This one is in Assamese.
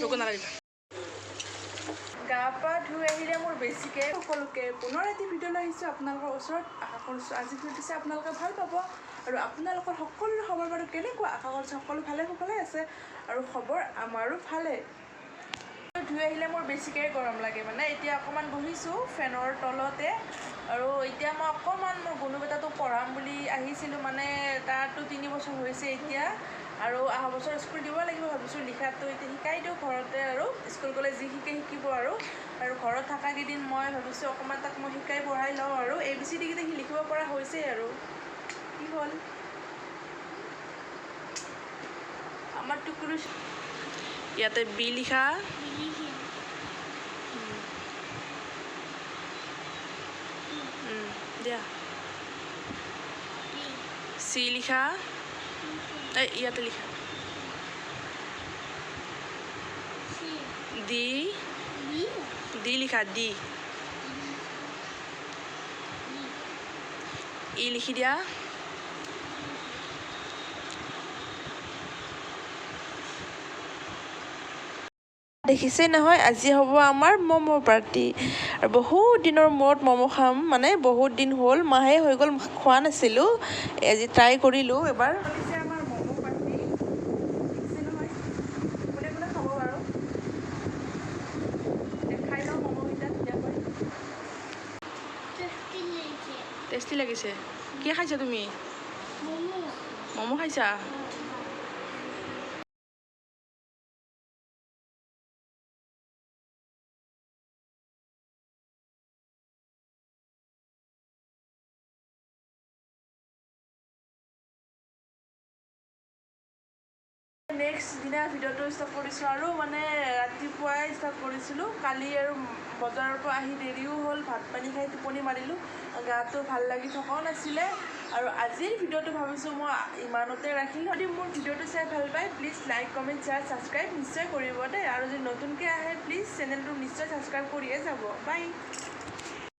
ৰ'ব নালাগিব গা পা ধুই আহিলে মোৰ বেছিকৈ সকলোকে পুনৰ এটি ভিডিঅ' লৈ আহিছোঁ আপোনালোকৰ ওচৰত। আশা কৰিছোঁ আজি ভিডিঅ'টো চাই আপোনালোকে ভাল পাব আৰু আপোনালোকৰ সকলোৰে খবৰ বাৰু কেনেকুৱা আশা কৰিছোঁ সকলো ভালে কুশলে আছে আৰু খবৰ আমাৰো ভালে। ধুই আহিলে মোৰ বেছিকৈ গৰম লাগে মানে এতিয়া অকণমান বহিছোঁ ফেনৰ তলতে আৰু এতিয়া মই অকণমান মোৰ গুণু বেটাটোক পঢ়াম বুলি আহিছিলোঁ মানে তাতো 3 বছৰ হৈছে এতিয়া আৰু অহা বছৰ স্কুল দিব লাগিব ভাবিছোঁ। লিখাটো এতিয়া শিকাই দিওঁ ঘৰতে আৰু স্কুল গ'লে যি শিকে শিকিব আৰু ঘৰত থকা কেইদিন মই ভাবিছোঁ অকণমান তাক মই শিকাই পঢ়াই লওঁ আৰু ABCD কেইটা সি লিখিব পৰা হৈছেই আৰু কি হ'ল আমাৰ টুকুৰু ইয়াতে বি লিখা দিয়া চি লিখা ইয়াতে লিখা ডি লিখা ডি ই লিখি দিয়া দেখিছে নহয় আজি হ'ব আমাৰ ম'ম' পাৰ্টি আৰু বহুত দিনৰ মূৰত ম'ম' খাম মানে বহুত দিন হ'ল মাহে হৈ গ'ল খোৱা নাছিলোঁ আজি ট্ৰাই কৰিলোঁ এবাৰ। আমাৰ ম'ম' পাৰ্টি দেখিছে নহয় কোনে কোনে খাব বাৰু দেখাই লওঁ ম'ম'কেইটা ধুনীয়াকৈ টেষ্টি লাগিছে। কি খাইছা তুমি ম'ম' খাইছা নেক্সট দিনা ভিডিঅ'টো ষ্টাৰ্ট কৰিছোঁ আৰু মানে ৰাতিপুৱাই ষ্টাৰ্ট কৰিছিলোঁ কালি আৰু বজাৰৰ পৰা আহি দেৰিও হ'ল ভাত পানী খাই টোপনি মাৰিলোঁ গাটো ভাল লাগি থকাও নাছিলে আৰু আজিৰ ভিডিঅ'টো ভাবিছোঁ মই ইমানতে ৰাখিলোঁ। যদি মোৰ ভিডিঅ'টো চাই ভাল পায় please like comment share subscribe নিশ্চয় কৰিব দেই আৰু যদি নতুনকৈ আহে প্লিজ চেনেলটো নিশ্চয় ছাবস্ক্ৰাইব কৰিয়ে যাব। বাই।